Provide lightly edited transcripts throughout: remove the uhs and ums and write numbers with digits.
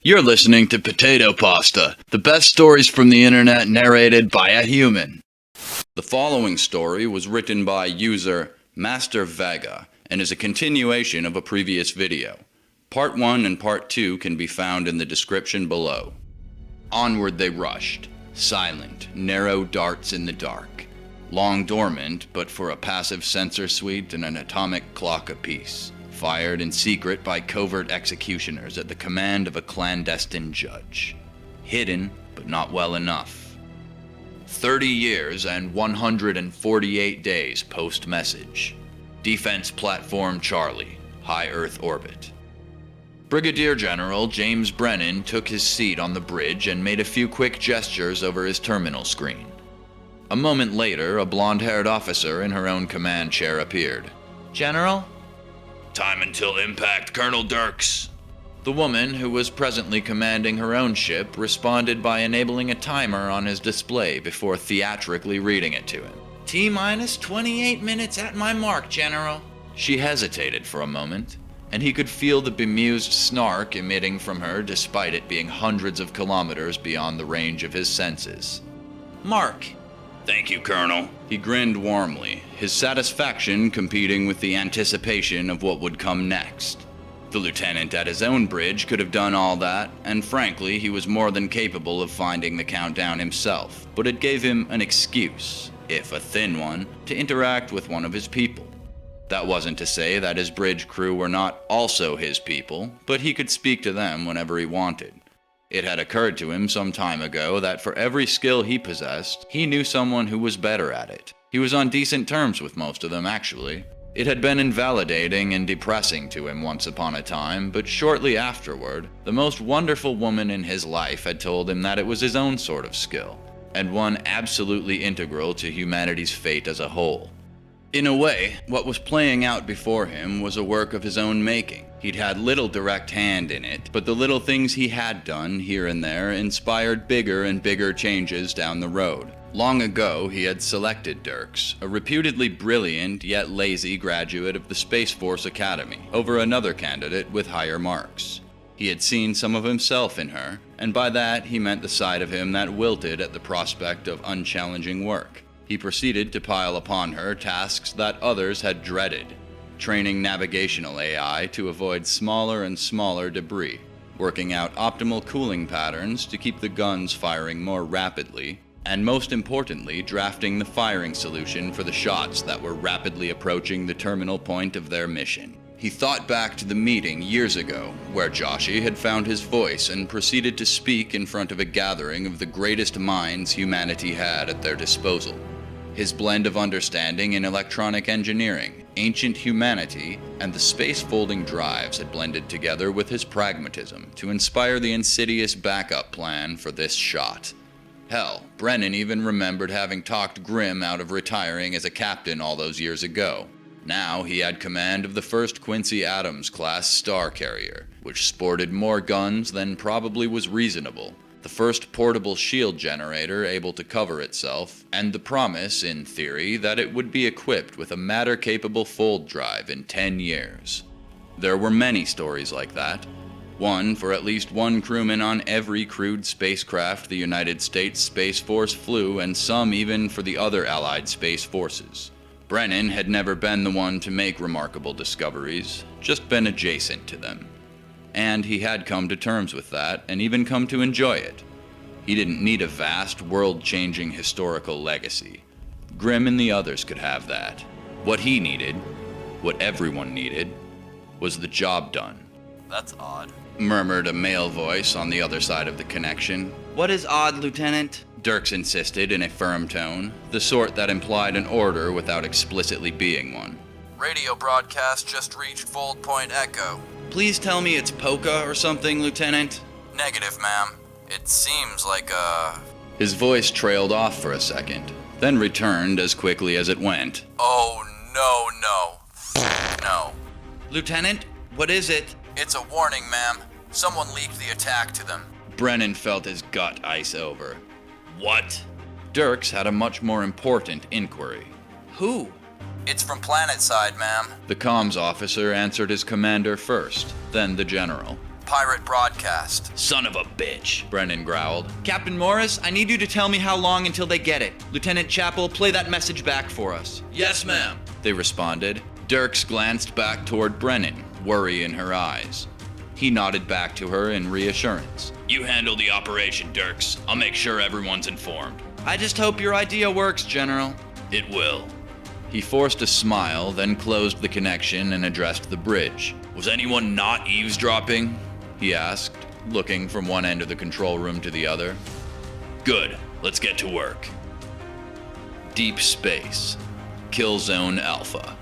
You're listening to Potato Pasta, the best stories from the internet narrated by a human. The following story was written by user Master Vega and is a continuation of a previous video. Part 1 and Part 2 can be found in the description below. Onward they rushed, silent, narrow darts in the dark, long dormant but for a passive sensor suite and an atomic clock apiece. Fired in secret by covert executioners at the command of a clandestine judge. Hidden, but not well enough. 30 years and 148 days post-message. Defense Platform Charlie, High Earth Orbit. Brigadier General James Brennan took his seat on the bridge and made a few quick gestures over his terminal screen. A moment later, a blonde-haired officer in her own command chair appeared. "General?" "Time until impact, Colonel Dirks." The woman, who was presently commanding her own ship, responded by enabling a timer on his display before theatrically reading it to him. "T-minus 28 minutes at my mark, General." She hesitated for a moment, and he could feel the bemused snark emitting from her despite it being hundreds of kilometers beyond the range of his senses. "Mark." "Thank you, Colonel." He grinned warmly, his satisfaction competing with the anticipation of what would come next. The lieutenant at his own bridge could have done all that, and frankly, he was more than capable of finding the countdown himself, but it gave him an excuse, if a thin one, to interact with one of his people. That wasn't to say that his bridge crew were not also his people, but he could speak to them whenever he wanted. It had occurred to him some time ago that for every skill he possessed, he knew someone who was better at it. He was on decent terms with most of them, actually. It had been invalidating and depressing to him once upon a time, but shortly afterward, the most wonderful woman in his life had told him that it was his own sort of skill, and one absolutely integral to humanity's fate as a whole. In a way, what was playing out before him was a work of his own making. He'd had little direct hand in it, but the little things he had done here and there inspired bigger and bigger changes down the road. Long ago, he had selected Dirks, a reputedly brilliant yet lazy graduate of the Space Force Academy, over another candidate with higher marks. He had seen some of himself in her, and by that he meant the side of him that wilted at the prospect of unchallenging work. He proceeded to pile upon her tasks that others had dreaded, training navigational AI to avoid smaller and smaller debris, working out optimal cooling patterns to keep the guns firing more rapidly, and most importantly, drafting the firing solution for the shots that were rapidly approaching the terminal point of their mission. He thought back to the meeting years ago, where Joshi had found his voice and proceeded to speak in front of a gathering of the greatest minds humanity had at their disposal. His blend of understanding in electronic engineering, ancient humanity, and the space-folding drives had blended together with his pragmatism to inspire the insidious backup plan for this shot. Hell, Brennan even remembered having talked Grimm out of retiring as a captain all those years ago. Now he had command of the first Quincy Adams-class star carrier, which sported more guns than probably was reasonable, the first portable shield generator able to cover itself, and the promise, in theory, that it would be equipped with a matter-capable fold drive in 10 years. There were many stories like that. One for at least one crewman on every crewed spacecraft the United States Space Force flew, and some even for the other Allied space forces. Brennan had never been the one to make remarkable discoveries, just been adjacent to them. And he had come to terms with that, and even come to enjoy it. He didn't need a vast, world-changing historical legacy. Grimm and the others could have that. What he needed, what everyone needed, was the job done. "That's odd," murmured a male voice on the other side of the connection. "What is odd, Lieutenant?" Dirks insisted in a firm tone, the sort that implied an order without explicitly being one. "Radio broadcast just reached Fold Point Echo." "Please tell me it's Polka or something, Lieutenant." "Negative, ma'am. It seems like His voice trailed off for a second, then returned as quickly as it went. "Oh, no. No. Lieutenant, what is it?" It's a warning, ma'am. Someone leaked the attack to them." Brennan felt his gut ice over. What? Dirks had a much more important inquiry. Who? "It's from planet side, ma'am." The comms officer answered his commander first, then the general. pirate broadcast. Son of a bitch, Brennan growled. Captain Morris, I need you to tell me how long until they get it. Lieutenant Chappell, play that message back for us. Yes, ma'am. They responded. Dirks glanced back toward Brennan, worry in her eyes. He nodded back to her in reassurance. You handle the operation, Dirks. I'll make sure everyone's informed. I just hope your idea works, General. It will. He forced a smile, then closed the connection and addressed the bridge. Was anyone not eavesdropping? He asked, looking from one end of the control room to the other. Good. Let's get to work. Deep space. Kill Zone Alpha.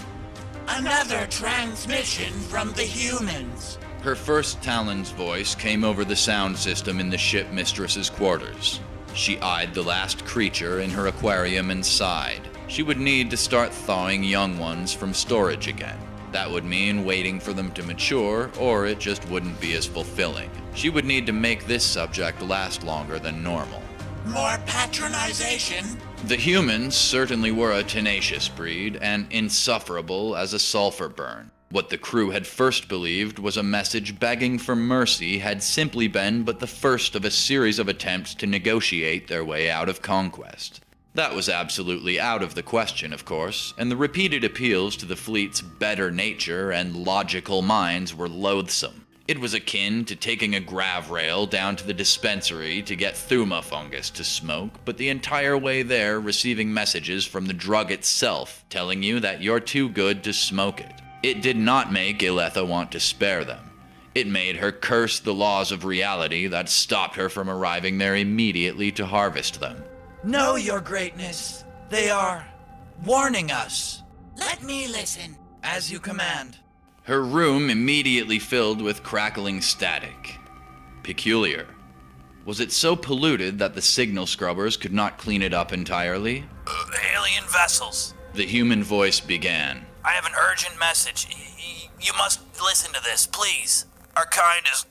Another transmission from the humans. Her first Talon's voice came over the sound system in the ship mistress's quarters. She eyed the last creature in her aquarium and sighed. She would need to start thawing young ones from storage again. That would mean waiting for them to mature, or it just wouldn't be as fulfilling. She would need to make this subject last longer than normal. More patronization? The humans certainly were a tenacious breed, and insufferable as a sulfur burn. What the crew had first believed was a message begging for mercy had simply been but the first of a series of attempts to negotiate their way out of conquest. That was absolutely out of the question, of course, and the repeated appeals to the fleet's better nature and logical minds were loathsome. It was akin to taking a grav rail down to the dispensary to get thuma fungus to smoke, but the entire way there receiving messages from the drug itself telling you that you're too good to smoke it. It did not make Iletha want to spare them. It made her curse the laws of reality that stopped her from arriving there immediately to harvest them. Know your greatness. They are warning us. Let me listen. As you command. Her room immediately filled with crackling static. Peculiar. Was it so polluted that the signal scrubbers could not clean it up entirely? Alien vessels. The human voice began. I have an urgent message. You must listen to this, please. Our kind is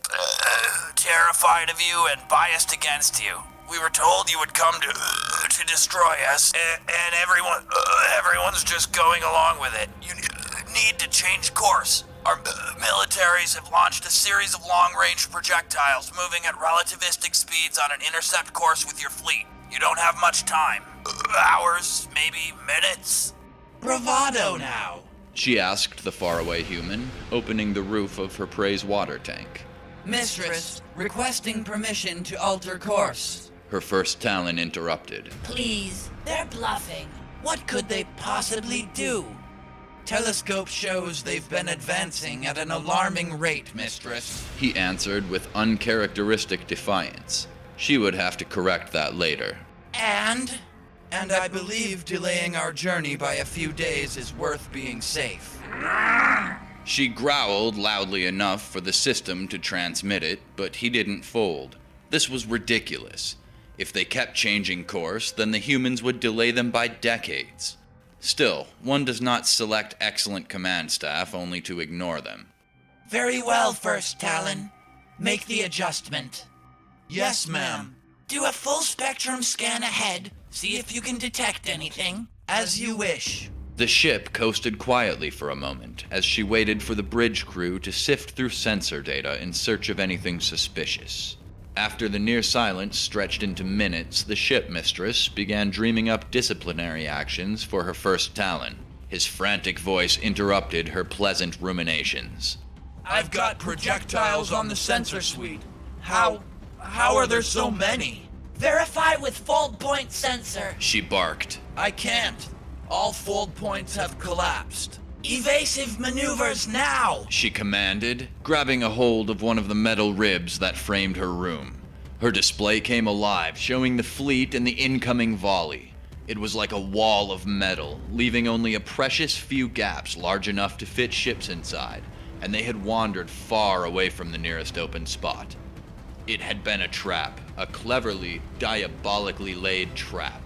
terrified of you and biased against you. We were told you would come to destroy us, and everyone's just going along with it. You need to change course. Our militaries have launched a series of long-range projectiles moving at relativistic speeds on an intercept course with your fleet. You don't have much time. Hours, maybe minutes. Bravado now. She asked the faraway human, opening the roof of her prey's water tank. Mistress, requesting permission to alter course. Her first Talon interrupted. Please, they're bluffing. What could they possibly do? Telescope shows they've been advancing at an alarming rate, Mistress. He answered with uncharacteristic defiance. She would have to correct that later. And I believe delaying our journey by a few days is worth being safe. She growled loudly enough for the system to transmit it, but he didn't fold. This was ridiculous. If they kept changing course, then the humans would delay them by decades. Still, one does not select excellent command staff only to ignore them. Very well, First Talon. Make the adjustment. Yes, ma'am. Do a full spectrum scan ahead. See if you can detect anything. As you wish. The ship coasted quietly for a moment as she waited for the bridge crew to sift through sensor data in search of anything suspicious. After the near silence stretched into minutes, the ship mistress began dreaming up disciplinary actions for her first Talon. His frantic voice interrupted her pleasant ruminations. I've got projectiles on the sensor suite. How are there so many? Verify with fold point sensor. She barked. I can't. All fold points have collapsed. Evasive maneuvers now! She commanded, grabbing a hold of one of the metal ribs that framed her room. Her display came alive, showing the fleet and the incoming volley. It was like a wall of metal, leaving only a precious few gaps large enough to fit ships inside, and they had wandered far away from the nearest open spot. It had been a trap, a cleverly, diabolically laid trap,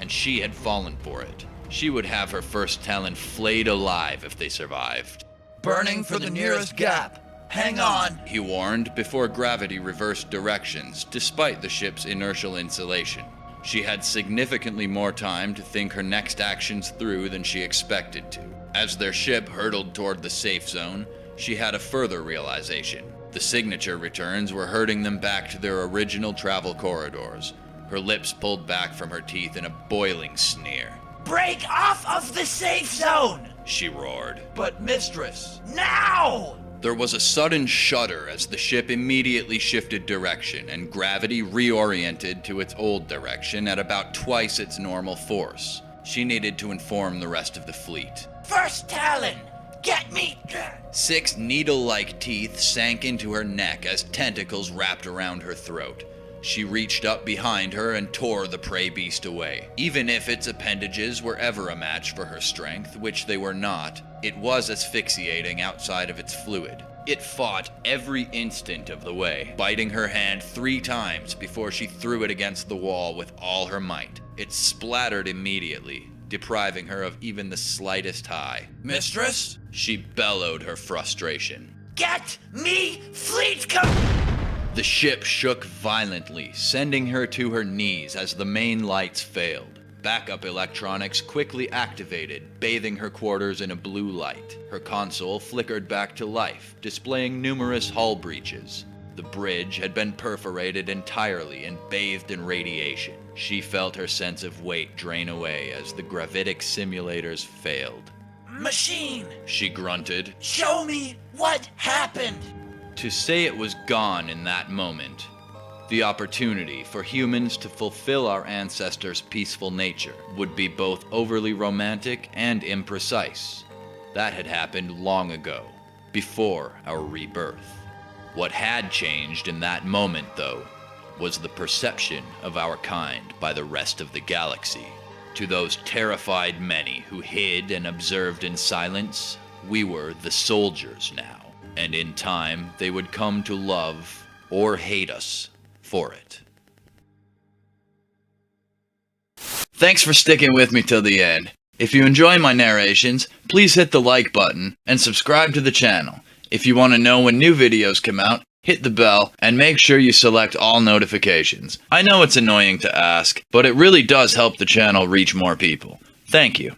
and she had fallen for it. She would have her first Talon flayed alive if they survived. Burning for the nearest gap. Hang on, He warned before gravity reversed directions, despite the ship's inertial insulation. She had significantly more time to think her next actions through than she expected to. As their ship hurtled toward the safe zone, she had a further realization. The signature returns were herding them back to their original travel corridors, her lips pulled back from her teeth in a boiling sneer. Break off of the safe zone! She roared. But mistress, Now! There was a sudden shudder as the ship immediately shifted direction and gravity reoriented to its old direction at about twice its normal force. She needed to inform the rest of the fleet. First Talon! Get me! 6 needle-like teeth sank into her neck as tentacles wrapped around her throat. She reached up behind her and tore the prey beast away. Even if its appendages were ever a match for her strength, which they were not, it was asphyxiating outside of its fluid. It fought every instant of the way, biting her hand 3 times before she threw it against the wall with all her might. It splattered immediately, depriving her of even the slightest high. mistress, She bellowed her frustration. Get me fleet The ship shook violently, sending her to her knees as the main lights failed. Backup electronics quickly activated, bathing her quarters in a blue light. Her console flickered back to life, displaying numerous hull breaches. The bridge had been perforated entirely and bathed in radiation. She felt her sense of weight drain away as the gravitic simulators failed. Machine! She grunted. Show me what happened! To say it was gone in that moment, the opportunity for humans to fulfill our ancestors' peaceful nature would be both overly romantic and imprecise. That had happened long ago, before our rebirth. What had changed in that moment, though, was the perception of our kind by the rest of the galaxy. To those terrified many who hid and observed in silence, we were the soldiers now, and in time they would come to love or hate us for it. Thanks for sticking with me till the end. If you enjoy my narrations, please hit the like button and subscribe to the channel. If you want to know when new videos come out, hit the bell and make sure you select all notifications. I know it's annoying to ask, but it really does help the channel reach more people. Thank you.